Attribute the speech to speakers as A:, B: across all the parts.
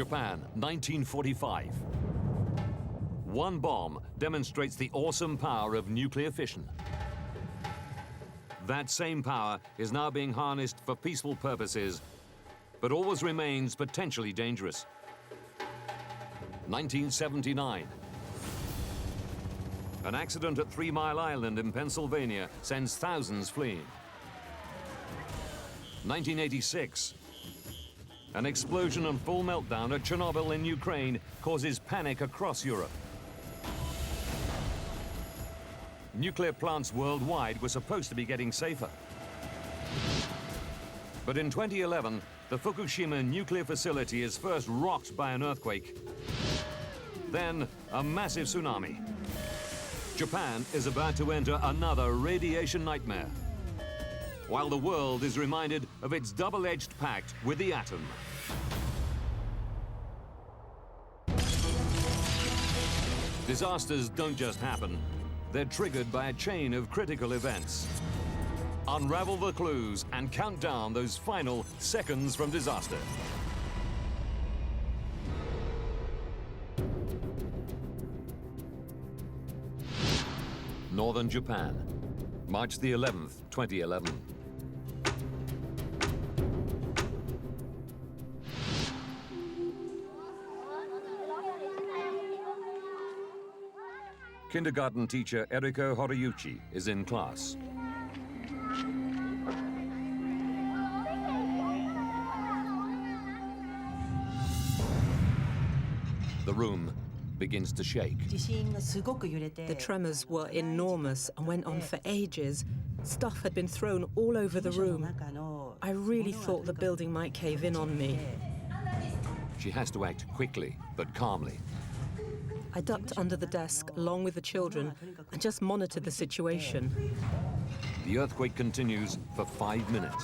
A: Japan, 1945. One bomb demonstrates the awesome power of nuclear fission. That same power is now being harnessed for peaceful purposes, but always remains potentially dangerous. 1979. An accident at 3 Mile Island in Pennsylvania sends thousands fleeing. 1986. An explosion and full meltdown at Chernobyl in Ukraine causes panic across Europe. Nuclear plants worldwide were supposed to be getting safer. But in 2011, the Fukushima nuclear facility is first rocked by an earthquake. Then, a massive tsunami. Japan is about to enter another radiation nightmare, while the world is reminded of its double-edged pact with the atom. Disasters don't just happen. They're triggered by a chain of critical events. Unravel the clues and count down those final seconds from disaster. Northern Japan, March the 11th, 2011. Kindergarten teacher Eriko Horiyuchi is in class. The room begins to shake.
B: The tremors were enormous and went on for ages. Stuff had been thrown all over the room. I really thought the building might cave in on me.
A: She has to act quickly, but calmly.
B: I ducked under the desk along with the children and just monitored the situation.
A: The earthquake continues for 5 minutes.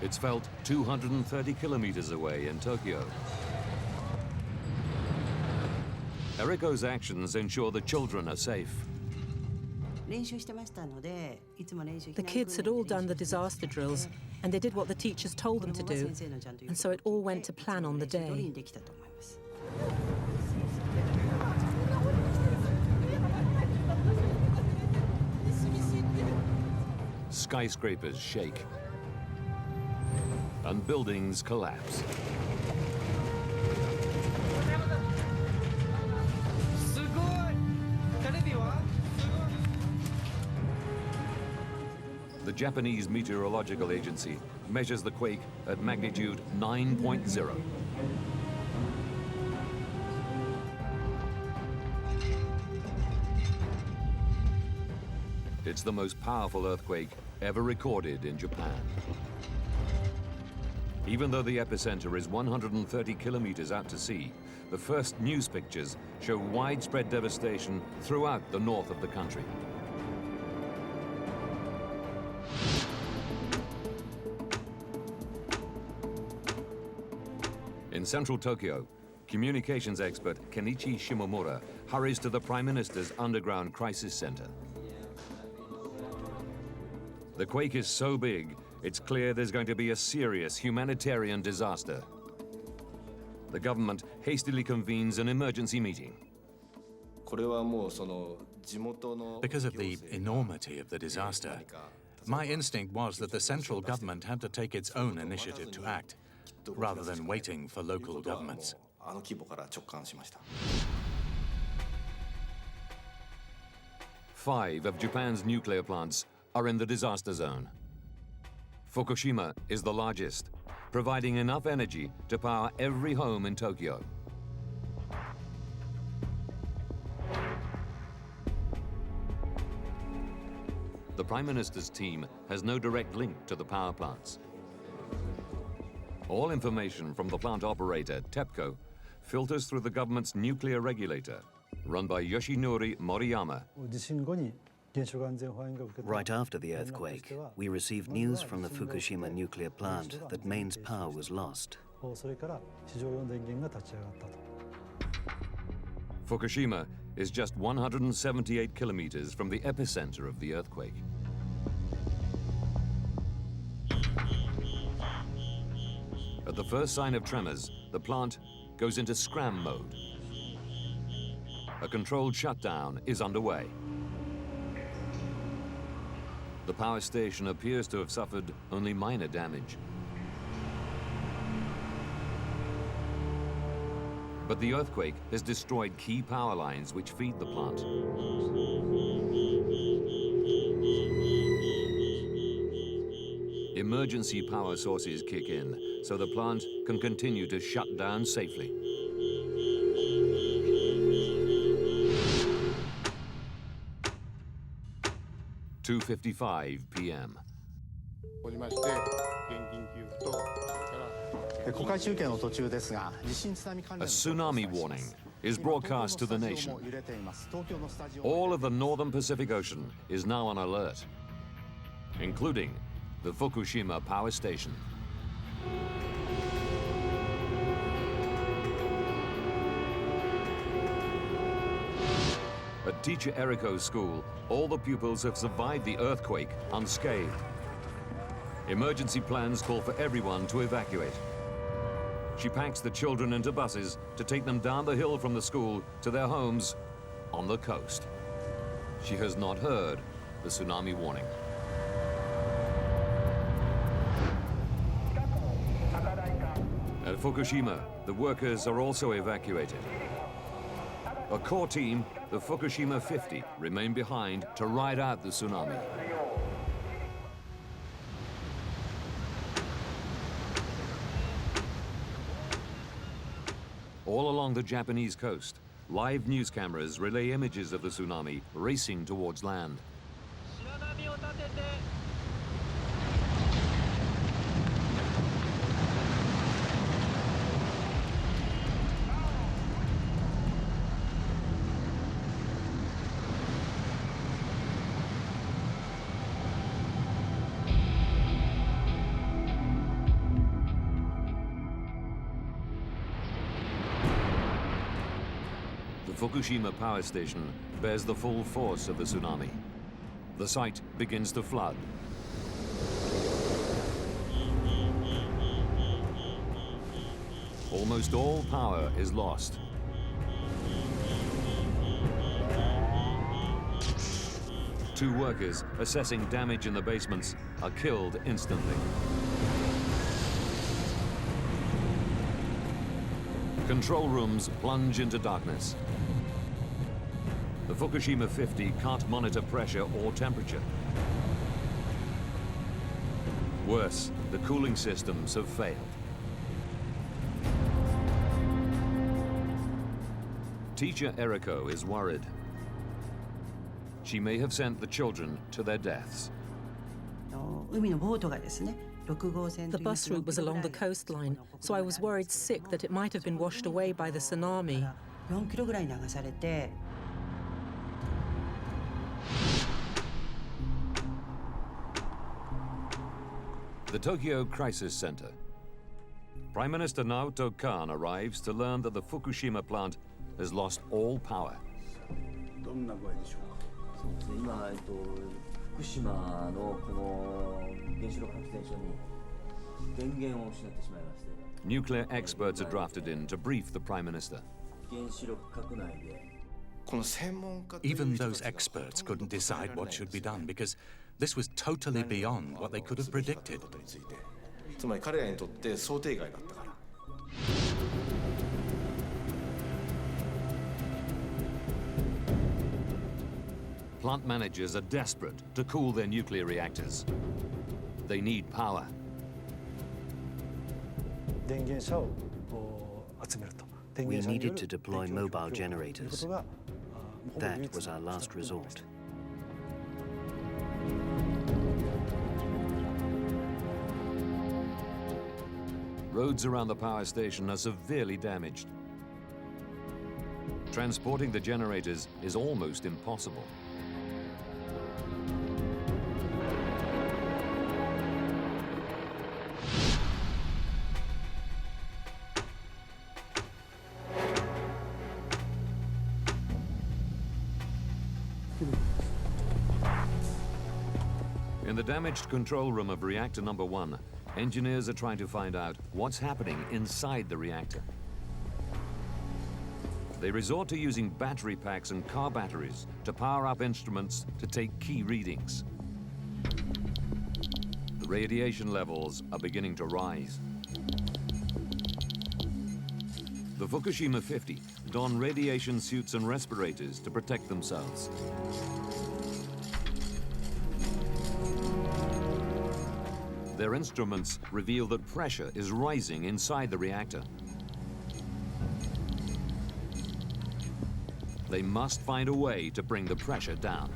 A: It's felt 230 kilometers away in Tokyo. Eriko's actions ensure the children are safe.
B: The kids had all done the disaster drills, and they did what the teachers told them to do, and so it all went to plan on the day.
A: Skyscrapers shake, and buildings collapse. The Japanese Meteorological Agency measures the quake at magnitude 9.0. It's the most powerful earthquake ever recorded in Japan. Even though the epicenter is 130 kilometers out to sea, the first news pictures show widespread devastation throughout the north of the country. In central Tokyo, communications expert Kenichi Shimomura hurries to the Prime Minister's underground crisis center. The quake is so big, it's clear there's going to be a serious humanitarian disaster. The government hastily convenes an emergency meeting.
C: Because of the enormity of the disaster, my instinct was that the central government had to take its own initiative to act, rather than waiting for local governments.
A: 5 of Japan's nuclear plants are in the disaster zone. Fukushima is the largest, providing enough energy to power every home in Tokyo. The Prime Minister's team has no direct link to the power plants. All information from the plant operator, TEPCO, filters through the government's nuclear regulator, run by Yoshinori Moriyama.
D: Right after the earthquake, we received news from the Fukushima nuclear plant that mains power was lost.
A: Fukushima is just 178 kilometers from the epicenter of the earthquake. At the first sign of tremors, the plant goes into scram mode. A controlled shutdown is underway. The power station appears to have suffered only minor damage. But the earthquake has destroyed key power lines which feed the plant. Emergency power sources kick in, so the plant can continue to shut down safely. (2:55 p.m.)
E: A
A: tsunami warning is broadcast to the nation. All of the northern Pacific Ocean is now on alert, including the Fukushima power station. At Teacher Eriko's school, all the pupils have survived the earthquake unscathed. Emergency plans call for everyone to evacuate. She packs the children into buses to take them down the hill from the school to their homes on the coast. She has not heard the tsunami warning. At Fukushima, the workers are also evacuated. A core team, the Fukushima 50, remain behind to ride out the tsunami. All along the Japanese coast, live news cameras relay images of the tsunami racing towards land. The Fukushima power station bears the full force of the tsunami. The site begins to flood. Almost all power is lost. Two workers assessing damage in the basements are killed instantly. Control rooms plunge into darkness. The Fukushima 50 can't monitor pressure or temperature. Worse, the cooling systems have failed. Teacher Eriko is worried. She may have sent the children to their deaths.
B: The bus route was along the coastline, so I was worried sick that it might have been washed away by the tsunami.
A: The Tokyo Crisis Center. Prime Minister Naoto Kan arrives to learn that the Fukushima plant has lost all power. Nuclear experts are drafted in to brief the Prime Minister.
C: Even those experts couldn't decide what should be done because this was totally beyond what they could have predicted.
A: Plant managers are desperate to cool their nuclear reactors. They need power.
D: We needed to deploy mobile generators. That was our last resort.
A: Roads around the power station are severely damaged. Transporting the generators is almost impossible. In the damaged control room of reactor number 1, Engineers are trying to find out what's happening inside the reactor. They resort to using battery packs and car batteries to power up instruments to take key readings. The radiation levels are beginning to rise. The Fukushima 50 don radiation suits and respirators to protect themselves. Their instruments reveal that pressure is rising inside the reactor. They must find a way to bring the pressure down.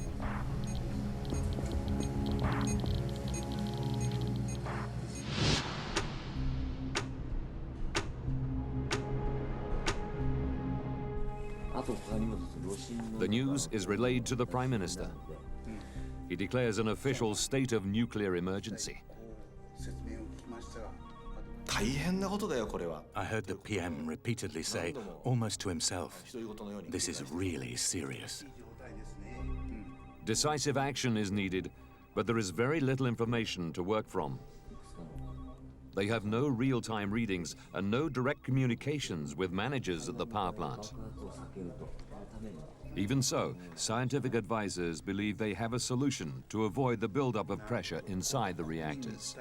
A: The news is relayed to the Prime Minister. He declares an official state of nuclear emergency.
C: I heard the PM repeatedly say, almost to himself, "This is really serious."
A: Decisive action is needed, but there is very little information to work from. They have no real-time readings and no direct communications with managers at the power plant. Even so, scientific advisors believe they have a solution to avoid the buildup of pressure inside the reactors.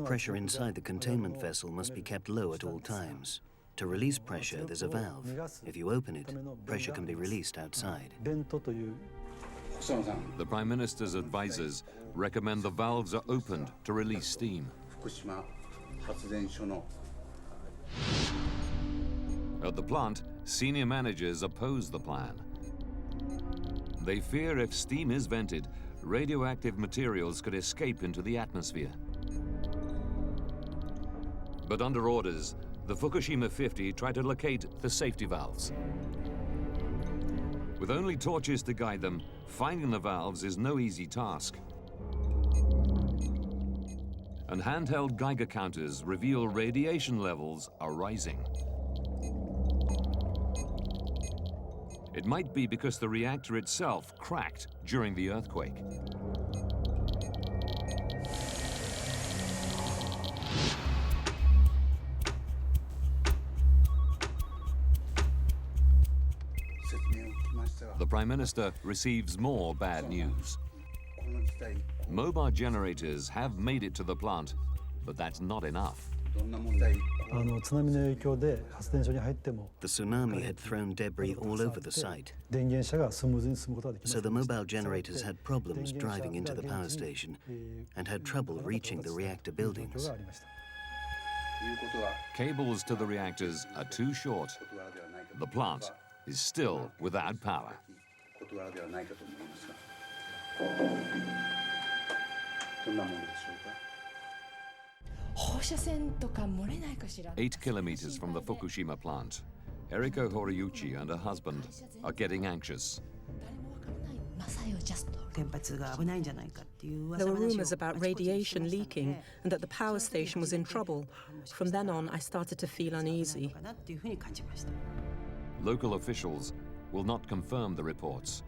D: Pressure inside the containment vessel must be kept low at all times. To release pressure, there's a valve. If you open it, pressure can be released outside.
A: The Prime Minister's advisors recommend the valves are opened to release steam. At the plant, senior managers oppose the plan. They fear if steam is vented, radioactive materials could escape into the atmosphere. But under orders, the Fukushima 50 try to locate the safety valves. With only torches to guide them, finding the valves is no easy task. And handheld Geiger counters reveal radiation levels are rising. It might be because the reactor itself cracked during the earthquake. The Prime Minister receives more bad news. Mobile generators have made it to the plant, but that's not enough.
D: The tsunami had thrown debris all over the site, so the mobile generators had problems driving into the power station and had trouble reaching the reactor buildings.
A: Cables to the reactors are too short. The plant is still without power. 8 kilometers from the Fukushima plant, Eriko Horiyuchi and her husband are getting anxious.
B: There were rumors about radiation leaking and that the power station was in trouble. From then on, I started to feel uneasy.
A: Local officials will not confirm the reports.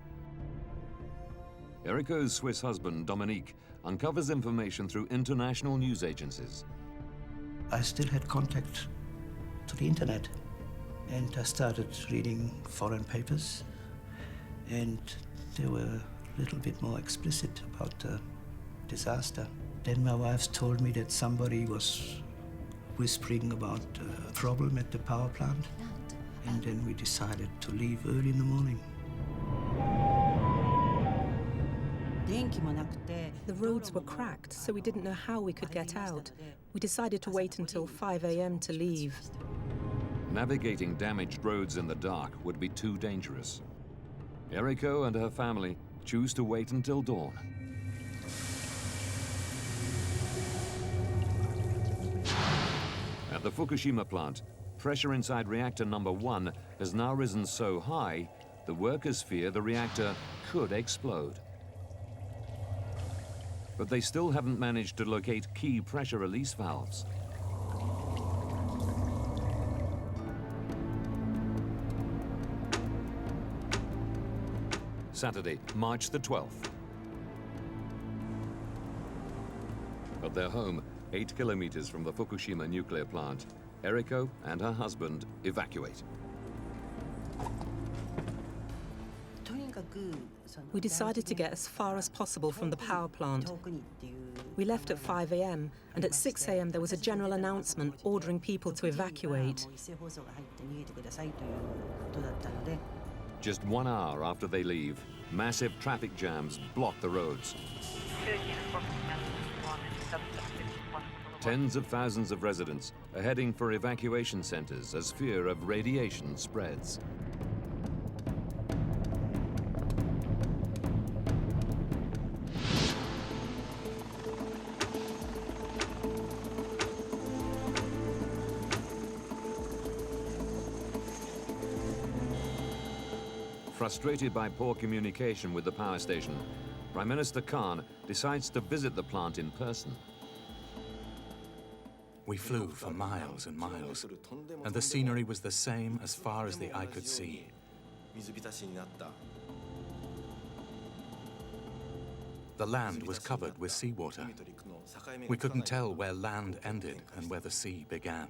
A: Eriko's Swiss husband, Dominique, uncovers information through international news agencies.
E: I still had contact to the internet, and I started reading foreign papers, and they were a little bit more explicit about the disaster. Then my wife told me that somebody was whispering about a problem at the power plant, and then we decided to leave early in the morning.
B: The roads were cracked, so we didn't know how we could get out. We decided to wait until 5 a.m. to leave.
A: Navigating damaged roads in the dark would be too dangerous. Eriko and her family choose to wait until dawn. At the Fukushima plant, pressure inside reactor number 1 has now risen so high, the workers fear the reactor could explode. But they still haven't managed to locate key pressure release valves. Saturday, March the 12th. At their home, 8 kilometers from the Fukushima nuclear plant, Eriko and her husband evacuate.
B: We decided to get as far as possible from the power plant. We left at 5 a.m. and at 6 a.m. there was a general announcement ordering people to evacuate.
A: Just 1 hour after they leave, massive traffic jams block the roads. Tens of thousands of residents are heading for evacuation centers as fear of radiation spreads. Frustrated by poor communication with the power station, Prime Minister Kan decides to visit the plant in person.
C: We flew for miles and miles, and the scenery was the same as far as the eye could see. The land was covered with seawater. We couldn't tell where land ended and where the sea began.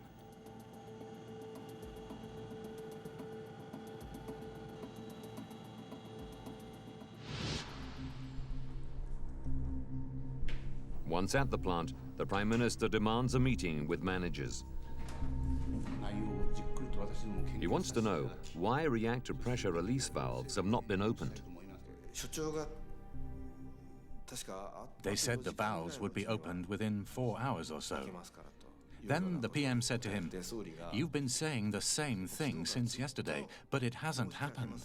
A: Once at the plant, the Prime Minister demands a meeting with managers. He wants to know why reactor pressure release valves have not been opened.
C: They said the valves would be opened within 4 hours or so. Then the PM said to him, "You've been saying the same thing since yesterday, but it hasn't happened.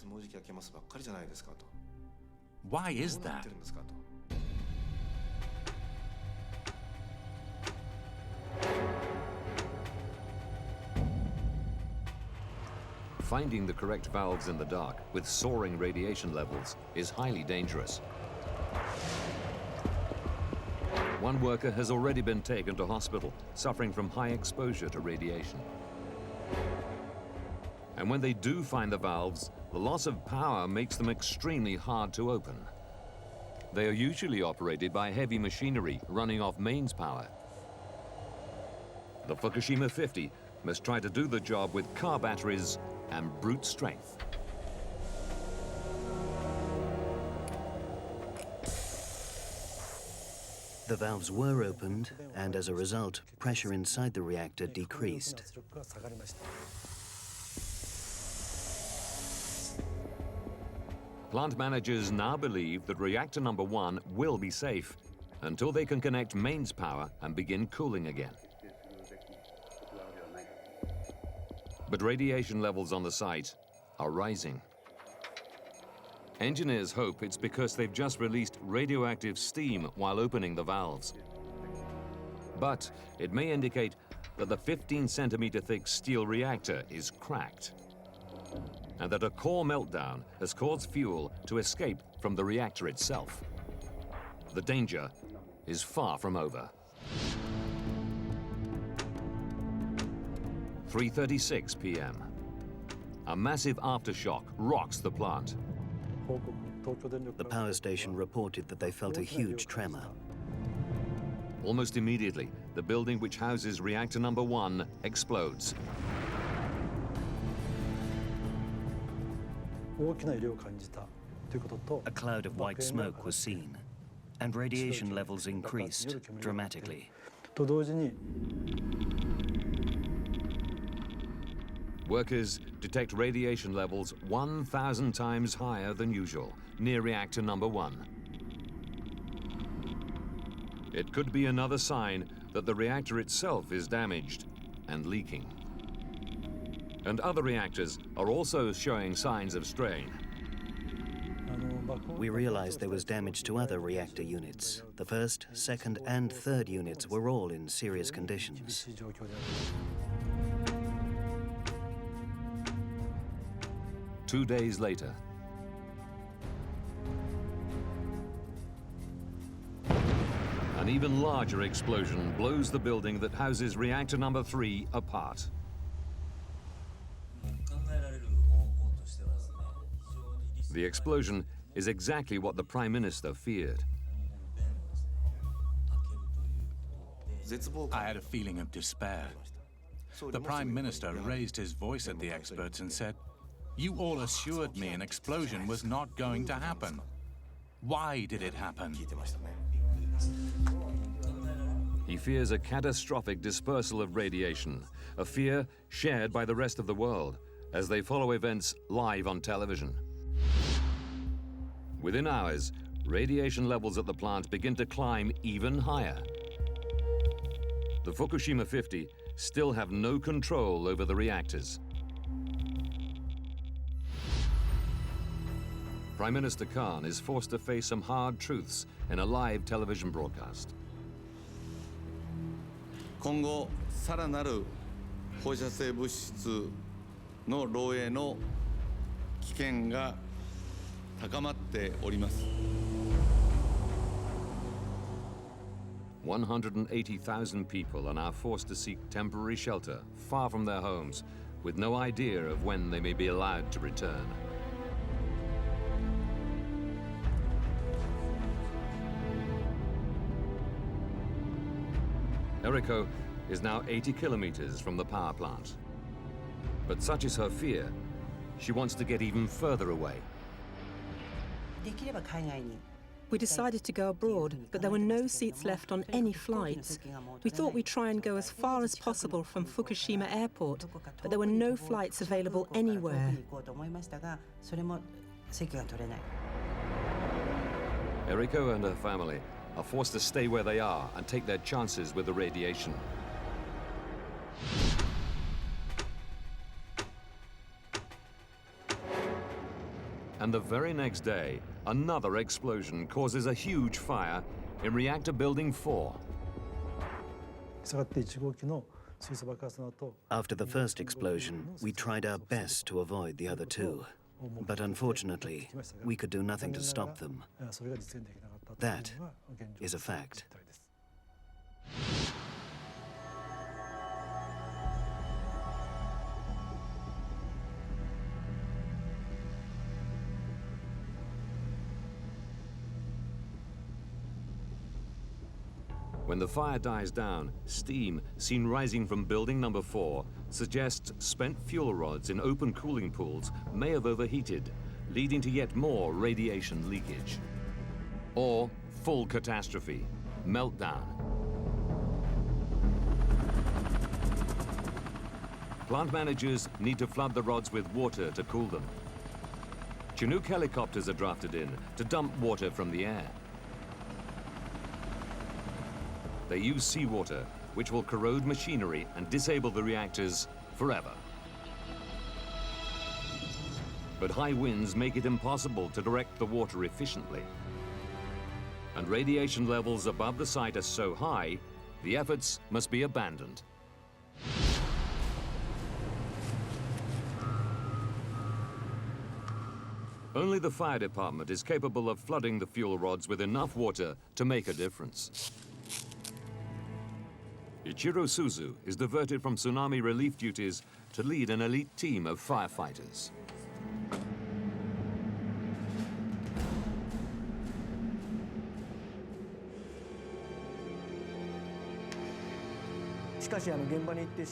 C: Why is that?"
A: Finding the correct valves in the dark with soaring radiation levels is highly dangerous. One worker has already been taken to hospital, suffering from high exposure to radiation. And when they do find the valves, the loss of power makes them extremely hard to open. They are usually operated by heavy machinery running off mains power. The Fukushima 50 must try to do the job with car batteries and brute strength.
D: The valves were opened, and as a result, pressure inside the reactor decreased.
A: Plant managers now believe that reactor number 1 will be safe until they can connect mains power and begin cooling again. But radiation levels on the site are rising. Engineers hope it's because they've just released radioactive steam while opening the valves. But it may indicate that the 15-centimeter thick steel reactor is cracked, and that a core meltdown has caused fuel to escape from the reactor itself. The danger is far from over. 3:36 p.m. A massive aftershock rocks the plant.
D: The power station reported that they felt a huge tremor.
A: Almost immediately, the building which houses reactor number 1 explodes.
D: A cloud of white smoke was seen, and radiation levels increased dramatically.
A: Workers detect radiation levels 1,000 times higher than usual near reactor number 1. It could be another sign that the reactor itself is damaged and leaking. And other reactors are also showing signs of strain.
D: We realized there was damage to other reactor units. The first, second, and third units were all in serious conditions.
A: Two days later, an even larger explosion blows the building that houses reactor number 3 apart. The explosion is exactly what the Prime Minister feared.
C: I had a feeling of despair. The Prime Minister raised his voice at the experts and said, "You all assured me an explosion was not going to happen. Why did it happen?"
A: He fears a catastrophic dispersal of radiation, a fear shared by the rest of the world as they follow events live on television. Within hours, radiation levels at the plant begin to climb even higher. The Fukushima 50 still have no control over the reactors. Prime Minister Kan is forced to face some hard truths in a live television broadcast.
F: 今後さらなる放射性物質の漏洩の危険が高まっております。
A: 180,000 people are now forced to seek temporary shelter far from their homes, with no idea of when they may be allowed to return. Eriko is now 80 kilometers from the power plant. But such is her fear, she wants to get even further away.
B: We decided to go abroad, but there were no seats left on any flights. We thought we'd try and go as far as possible from Fukushima airport, but there were no flights available anywhere.
A: Eriko and her family are forced to stay where they are and take their chances with the radiation. And the very next day, another explosion causes a huge fire in reactor building 4.
D: After the first explosion, we tried our best to avoid the other two. But unfortunately, we could do nothing to stop them. That is a fact.
A: When the fire dies down, steam seen rising from building number 4 suggests spent fuel rods in open cooling pools may have overheated, leading to yet more radiation leakage. Or full catastrophe, meltdown. Plant managers need to flood the rods with water to cool them. Chinook helicopters are drafted in to dump water from the air. They use seawater, which will corrode machinery and disable the reactors forever. But high winds make it impossible to direct the water efficiently. And radiation levels above the site are so high, the efforts must be abandoned. Only the fire department is capable of flooding the fuel rods with enough water to make a difference. Ichiro Suzu is diverted from tsunami relief duties to lead an elite team of firefighters.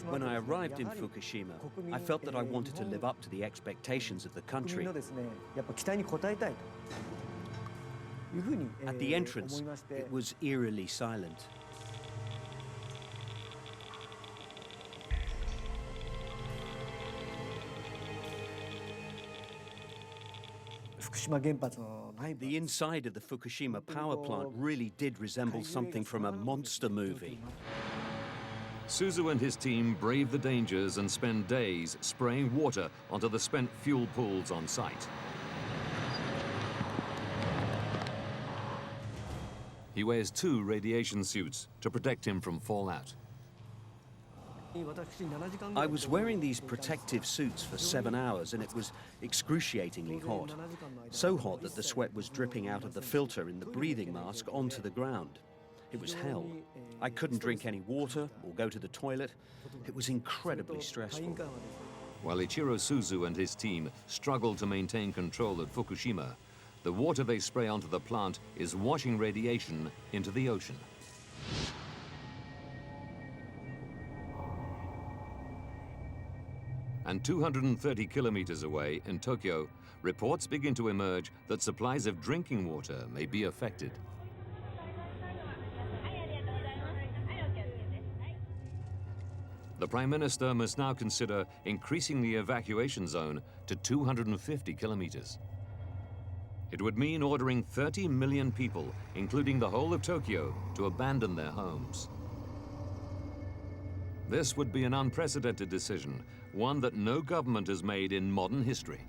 G: When I arrived in Fukushima, I felt that I wanted to live up to the expectations of the country. At the entrance, it was eerily silent. The inside of the Fukushima power plant really did resemble something from a monster movie.
A: Suzu and his team brave the dangers and spend days spraying water onto the spent fuel pools on site. He wears 2 radiation suits to protect him from fallout.
G: I was wearing these protective suits for 7 hours and it was excruciatingly hot. So hot that the sweat was dripping out of the filter in the breathing mask onto the ground. It was hell. I couldn't drink any water or go to the toilet. It was incredibly stressful.
A: While Ichiro Suzu and his team struggle to maintain control at Fukushima, the water they spray onto the plant is washing radiation into the ocean. And 230 kilometers away in Tokyo, reports begin to emerge that supplies of drinking water may be affected. The Prime Minister must now consider increasing the evacuation zone to 250 kilometers. It would mean ordering 30 million people, including the whole of Tokyo, to abandon their homes. This would be an unprecedented decision, one that no government has made in modern history.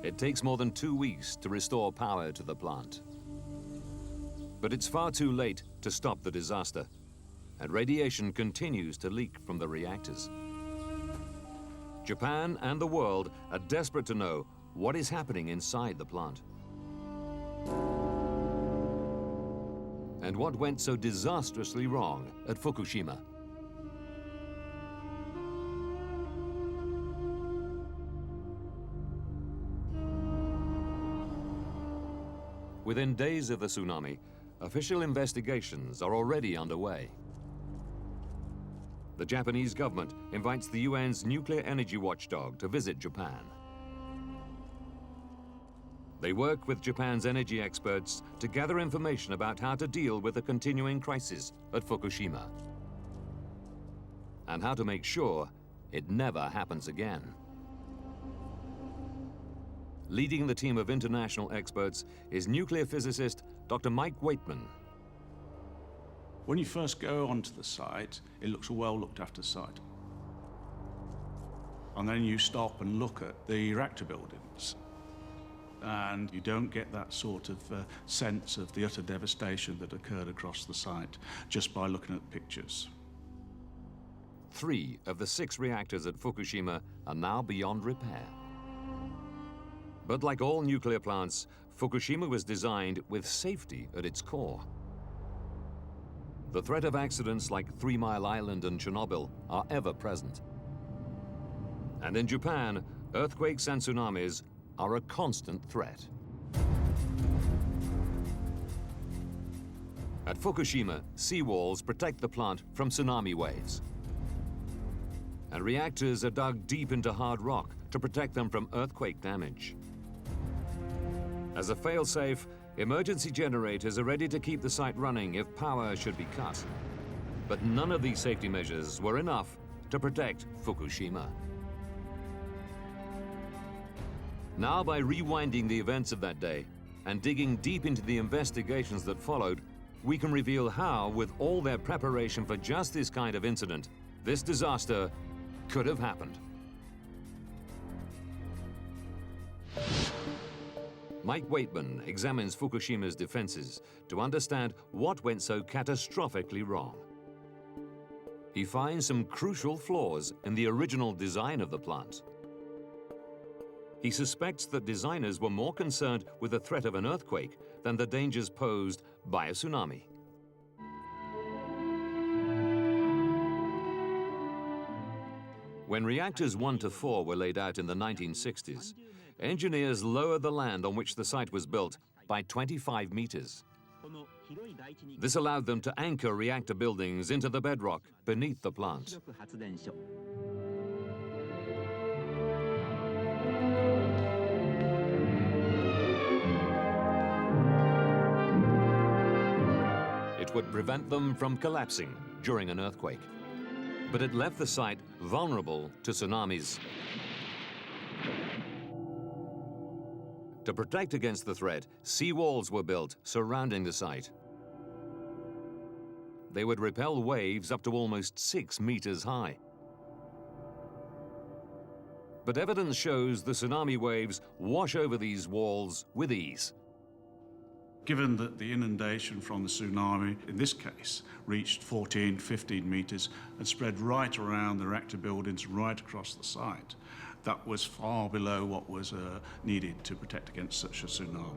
A: It takes more than 2 weeks to restore power to the plant. But it's far too late to stop the disaster, and radiation continues to leak from the reactors. Japan and the world are desperate to know what is happening inside the plant. And what went so disastrously wrong at Fukushima? Within days of the tsunami, official investigations are already underway. The Japanese government invites the UN's nuclear energy watchdog to visit Japan. They work with Japan's energy experts to gather information about how to deal with the continuing crisis at Fukushima and how to make sure it never happens again. Leading the team of international experts is nuclear physicist Dr. Mike Waitman.
H: When you first go onto the site, it looks a well looked after site. And then you stop and look at the reactor buildings, and you don't get that sort of sense of the utter devastation that occurred across the site just by looking at pictures.
A: 3 of the 6 reactors at Fukushima are now beyond repair. But like all nuclear plants, Fukushima was designed with safety at its core. The threat of accidents like 3 Mile Island and Chernobyl are ever present. And in Japan, earthquakes and tsunamis are a constant threat. At Fukushima, seawalls protect the plant from tsunami waves. And reactors are dug deep into hard rock to protect them from earthquake damage. As a fail-safe, emergency generators are ready to keep the site running if power should be cut. But none of these safety measures were enough to protect Fukushima. Now, by rewinding the events of that day and digging deep into the investigations that followed, we can reveal how, with all their preparation for just this kind of incident, this disaster could have happened. Mike Waitman examines Fukushima's defenses to understand what went so catastrophically wrong. He finds some crucial flaws in the original design of the plant. He suspects that designers were more concerned with the threat of an earthquake than the dangers posed by a tsunami. When reactors 1 to 4 were laid out in the 1960s, engineers lowered the land on which the site was built by 25 meters. This allowed them to anchor reactor buildings into the bedrock beneath the plant. It would prevent them from collapsing during an earthquake. But it left the site vulnerable to tsunamis. To protect against the threat, seawalls were built surrounding the site. They would repel waves up to almost 6 meters high. But evidence shows the tsunami waves wash over these walls with ease.
H: Given that the inundation from the tsunami, in this case, reached 14, 15 meters and spread right around the reactor buildings, right across the site, that was far below what was needed to protect against such a tsunami.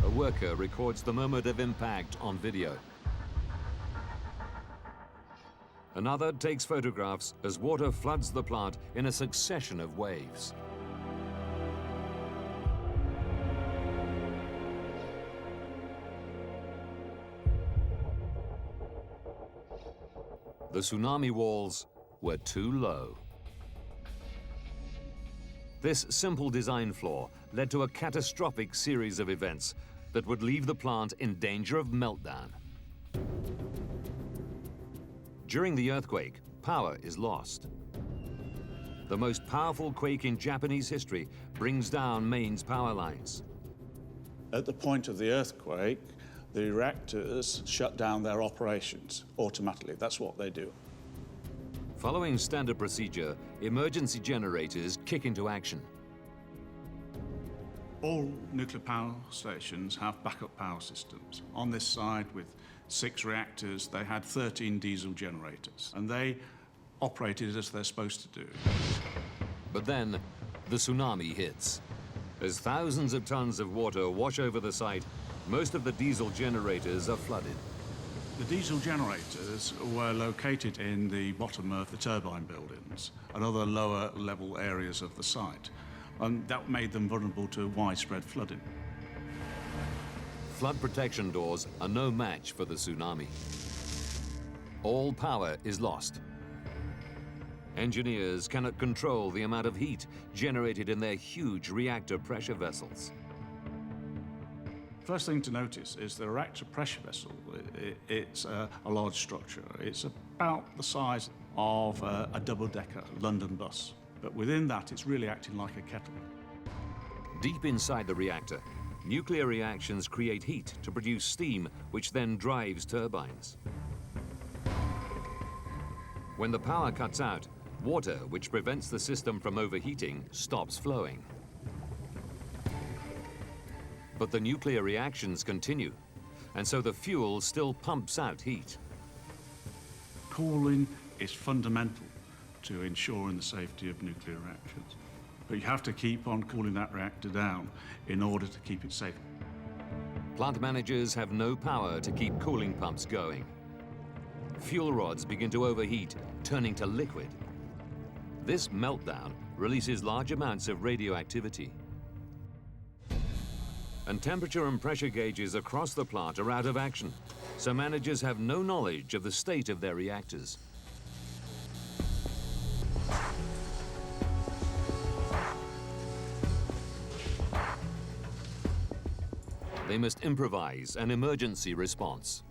A: A worker records the moment of impact on video. Another takes photographs as water floods the plant in a succession of waves. The tsunami walls were too low. This simple design flaw led to a catastrophic series of events that would leave the plant in danger of meltdown. During the earthquake, power is lost. The most powerful quake in Japanese history brings down Maine's power lines.
H: At the point of the earthquake, the reactors shut down their operations automatically. That's what they do.
A: Following standard procedure, emergency generators kick into action.
H: All nuclear power stations have backup power systems. On this side, with 6 reactors, they had 13 diesel generators, and they operated as they're supposed to do.
A: But then, the tsunami hits. As thousands of tons of water wash over the site, most of the diesel generators are flooded.
H: The diesel generators were located in the bottom of the turbine buildings and other lower level areas of the site, and that made them vulnerable to widespread flooding.
A: Flood protection doors are no match for the tsunami. All power is lost. Engineers cannot control the amount of heat generated in their huge reactor pressure vessels.
H: First thing to notice is the reactor pressure vessel. It's a large structure. It's about the size of a double-decker London bus. But within that, it's really acting like a kettle.
A: Deep inside the reactor, nuclear reactions create heat to produce steam, which then drives turbines. When the power cuts out, water, which prevents the system from overheating, stops flowing. But the nuclear reactions continue, and so the fuel still pumps out heat.
H: Cooling is fundamental to ensuring the safety of nuclear reactors. But you have to keep on cooling that reactor down in order to keep it safe.
A: Plant managers have no power to keep cooling pumps going. Fuel rods begin to overheat, turning to liquid. This meltdown releases large amounts of radioactivity. And temperature and pressure gauges across the plant are out of action, so managers have no knowledge of the state of their reactors. They must improvise an emergency response.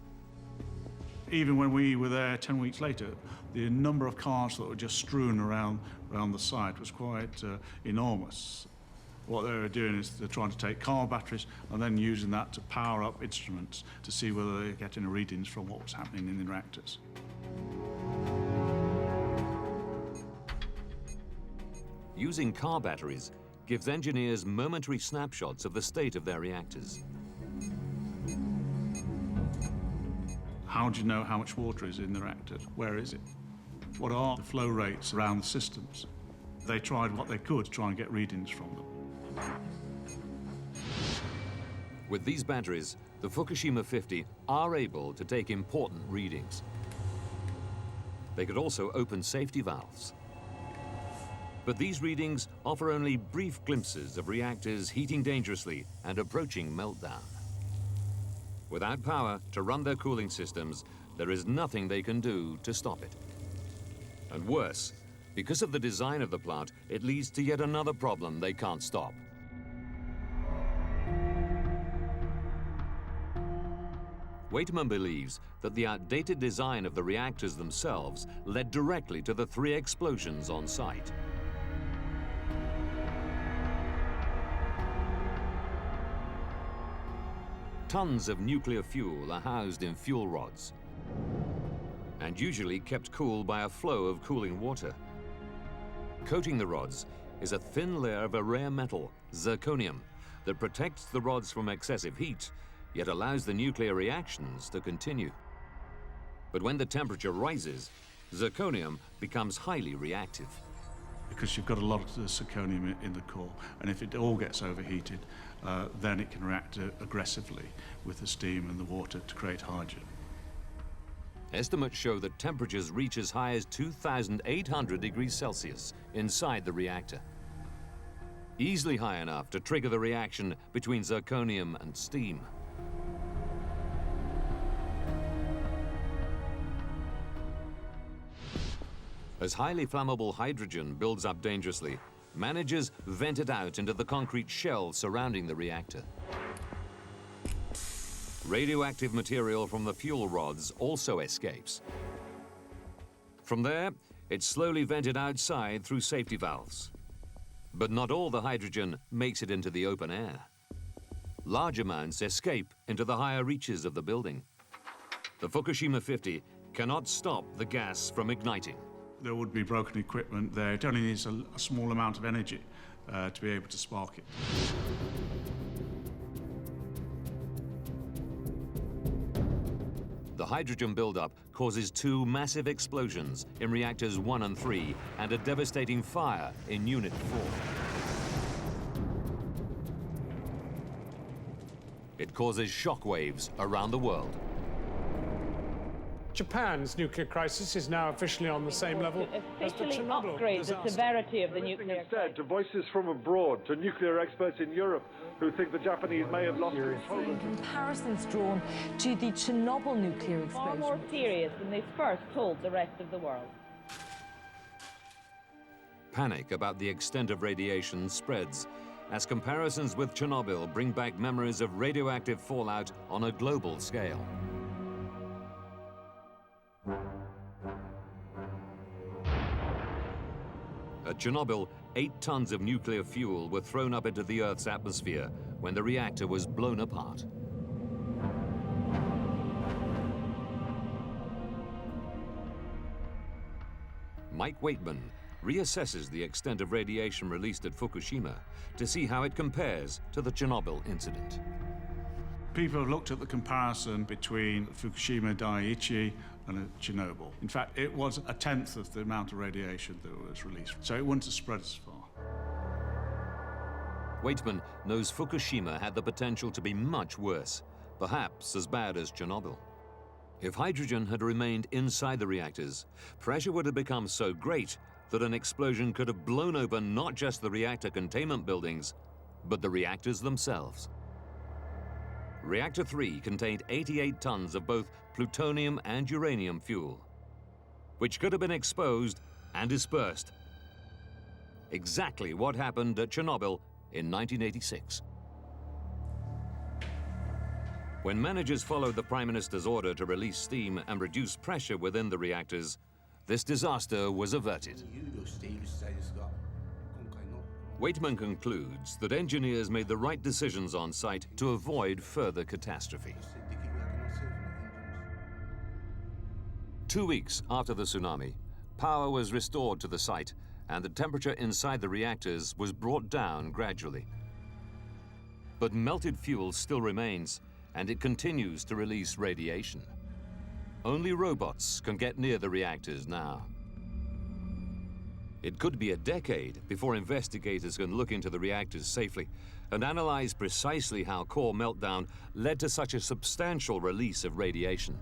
H: Even when we were there 10 weeks later, the number of cars that were just strewn around the site was quite enormous. What they were doing is they're trying to take car batteries and then using that to power up instruments to see whether they're getting readings from what was happening in the reactors.
A: Using car batteries gives engineers momentary snapshots of the state of their reactors.
H: How do you know how much water is in the reactor? Where is it? What are the flow rates around the systems? They tried what they could to try and get readings from them.
A: With these batteries, the Fukushima 50 are able to take important readings. They could also open safety valves. But these readings offer only brief glimpses of reactors heating dangerously and approaching meltdown. Without power to run their cooling systems, there is nothing they can do to stop it. And worse, because of the design of the plant, it leads to yet another problem they can't stop. Waitman believes that the outdated design of the reactors themselves led directly to the 3 explosions on site. Tons of nuclear fuel are housed in fuel rods and usually kept cool by a flow of cooling water. Coating the rods is a thin layer of a rare metal, zirconium, that protects the rods from excessive heat, yet allows the nuclear reactions to continue. But when the temperature rises, zirconium becomes highly reactive.
H: Because you've got a lot of the zirconium in the core, and if it all gets overheated, then it can react aggressively with the steam and the water to create hydrogen.
A: Estimates show that temperatures reach as high as 2,800 degrees Celsius inside the reactor. Easily high enough to trigger the reaction between zirconium and steam. As highly flammable hydrogen builds up dangerously, managers vent it out into the concrete shell surrounding the reactor. Radioactive material from the fuel rods also escapes. From there, it's slowly vented outside through safety valves. But not all the hydrogen makes it into the open air. Large amounts escape into the higher reaches of the building. The Fukushima 50 cannot stop the gas from igniting.
H: There would be broken equipment there. It only needs a small amount of energy to be able to spark it.
A: The hydrogen buildup causes two massive explosions in reactors 1 and 3 and a devastating fire in Unit 4. It causes shockwaves around the world.
I: Japan's nuclear crisis is now officially on the same level as the Chernobyl
J: upgrade
I: disaster.
J: the severity of the nuclear
K: Instead, to voices from abroad, to nuclear experts in Europe who think the Japanese may have lost control.
L: Comparisons drawn to the Chernobyl nuclear
J: far
L: explosion.
J: more serious than they first told the rest of the world.
A: Panic about the extent of radiation spreads as comparisons with Chernobyl bring back memories of radioactive fallout on a global scale. At Chernobyl, 8 tons of nuclear fuel were thrown up into the Earth's atmosphere when the reactor was blown apart. Mike Waitman reassesses the extent of radiation released at Fukushima to see how it compares to the Chernobyl incident.
H: People have looked at the comparison between Fukushima Daiichi and Chernobyl. In fact, it was a tenth of the amount of radiation that was released, so it wouldn't have spread as far.
A: Waitman knows Fukushima had the potential to be much worse, perhaps as bad as Chernobyl. If hydrogen had remained inside the reactors, pressure would have become so great that an explosion could have blown open not just the reactor containment buildings, but the reactors themselves. Reactor 3 contained 88 tons of both plutonium and uranium fuel, which could have been exposed and dispersed. Exactly what happened at Chernobyl in 1986. When managers followed the Prime Minister's order to release steam and reduce pressure within the reactors, this disaster was averted. Waitman concludes that engineers made the right decisions on site to avoid further catastrophe. 2 weeks after the tsunami, power was restored to the site and the temperature inside the reactors was brought down gradually. But melted fuel still remains, and it continues to release radiation. Only robots can get near the reactors now. It could be a decade before investigators can look into the reactors safely and analyze precisely how core meltdown led to such a substantial release of radiation.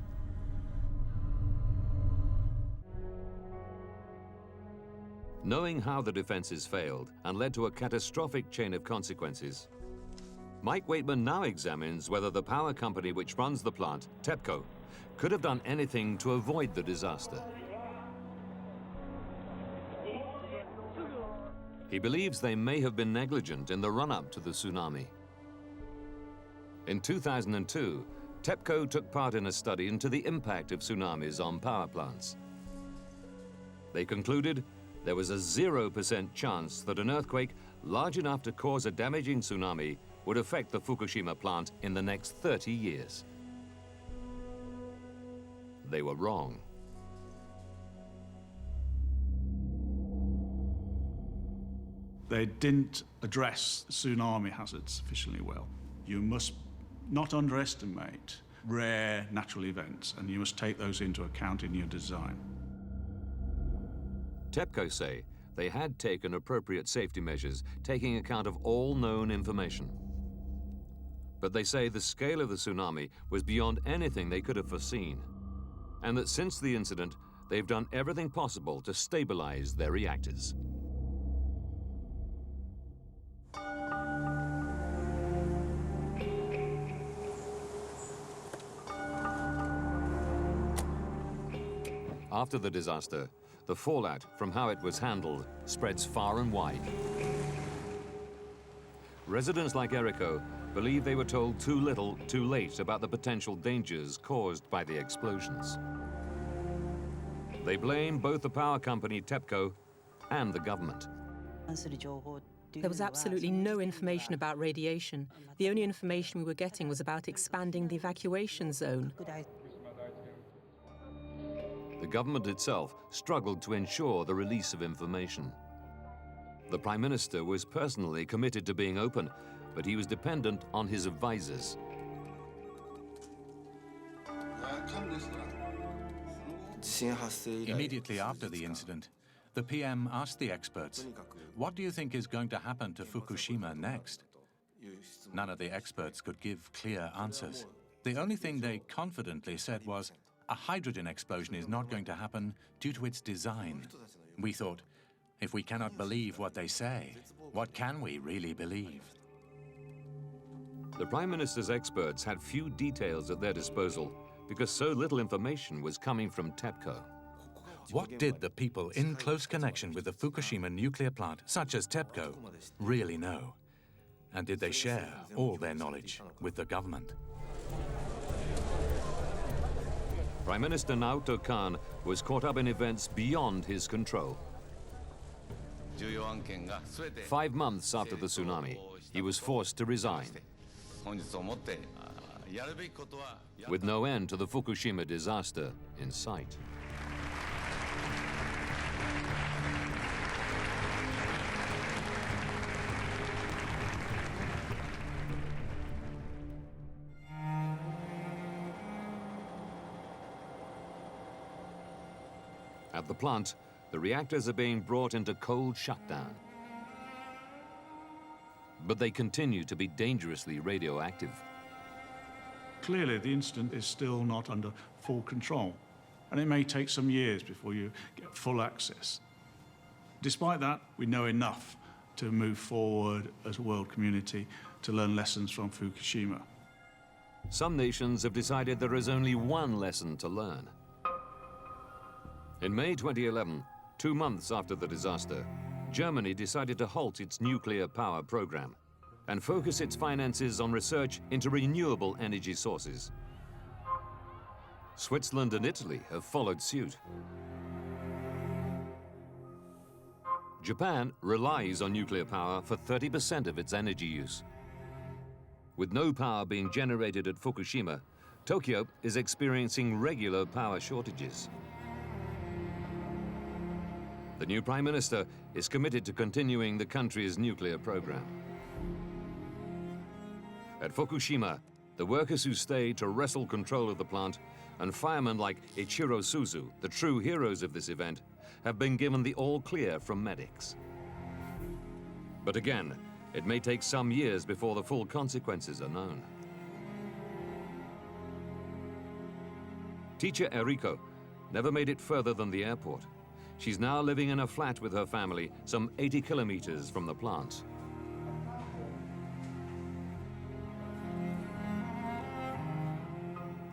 A: Knowing how the defenses failed and led to a catastrophic chain of consequences, Mike Waitman now examines whether the power company which runs the plant, TEPCO, could have done anything to avoid the disaster. He believes they may have been negligent in the run-up to the tsunami. In 2002, TEPCO took part in a study into the impact of tsunamis on power plants. They concluded there was a 0% chance that an earthquake large enough to cause a damaging tsunami would affect the Fukushima plant in the next 30 years. They were wrong.
H: They didn't address tsunami hazards sufficiently well. You must not underestimate rare natural events, and you must take those into account in your design.
A: TEPCO say they had taken appropriate safety measures, taking account of all known information. But they say the scale of the tsunami was beyond anything they could have foreseen, and that since the incident, they've done everything possible to stabilize their reactors. After the disaster, the fallout from how it was handled spreads far and wide. Residents like Eriko believe they were told too little, too late about the potential dangers caused by the explosions. They blame both the power company TEPCO and the government.
B: There was absolutely no information about radiation. The only information we were getting was about expanding the evacuation zone.
A: The government itself struggled to ensure the release of information. The Prime Minister was personally committed to being open, but he was dependent on his advisors.
C: Immediately after the incident, the PM asked the experts, "What do you think is going to happen to Fukushima next?" None of the experts could give clear answers. The only thing they confidently said was, a hydrogen explosion is not going to happen due to its design. We thought, if we cannot believe what they say, what can we really believe?
A: The Prime Minister's experts had few details at their disposal because so little information was coming from TEPCO.
C: What did the people in close connection with the Fukushima nuclear plant, such as TEPCO, really know? And did they share all their knowledge with the government?
A: Prime Minister Naoto Kan was caught up in events beyond his control. 5 months after the tsunami, he was forced to resign, with no end to the Fukushima disaster in sight. At the plant, the reactors are being brought into cold shutdown. But they continue to be dangerously radioactive.
H: Clearly, the incident is still not under full control, and it may take some years before you get full access. Despite that, we know enough to move forward as a world community to learn lessons from Fukushima.
A: Some nations have decided there is only one lesson to learn. In May 2011, 2 months after the disaster, Germany decided to halt its nuclear power program and focus its finances on research into renewable energy sources. Switzerland and Italy have followed suit. Japan relies on nuclear power for 30% of its energy use. With no power being generated at Fukushima, Tokyo is experiencing regular power shortages. The new Prime Minister is committed to continuing the country's nuclear program. At Fukushima, the workers who stayed to wrestle control of the plant and firemen like Ichiro Suzu, the true heroes of this event, have been given the all-clear from medics. But again, it may take some years before the full consequences are known. Teacher Eriko never made it further than the airport. She's now living in a flat with her family, some 80 kilometers from the plant.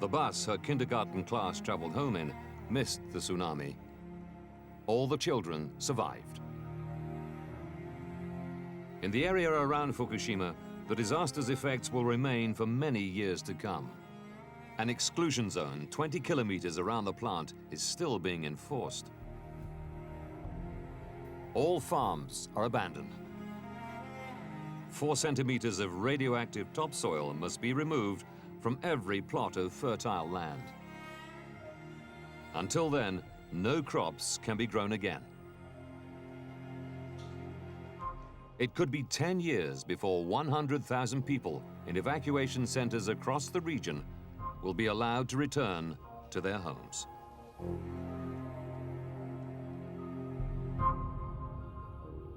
A: The bus her kindergarten class traveled home in missed the tsunami. All the children survived. In the area around Fukushima, the disaster's effects will remain for many years to come. An exclusion zone 20 kilometers around the plant is still being enforced. All farms are abandoned. 4 centimeters of radioactive topsoil must be removed from every plot of fertile land. Until then, no crops can be grown again. It could be 10 years before 100,000 people in evacuation centers across the region will be allowed to return to their homes.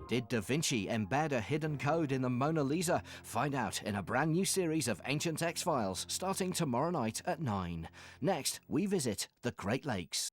M: Did Da Vinci embed a hidden code in the Mona Lisa? Find out in a brand new series of Ancient X-Files starting tomorrow night at 9. Next, we visit the Great Lakes.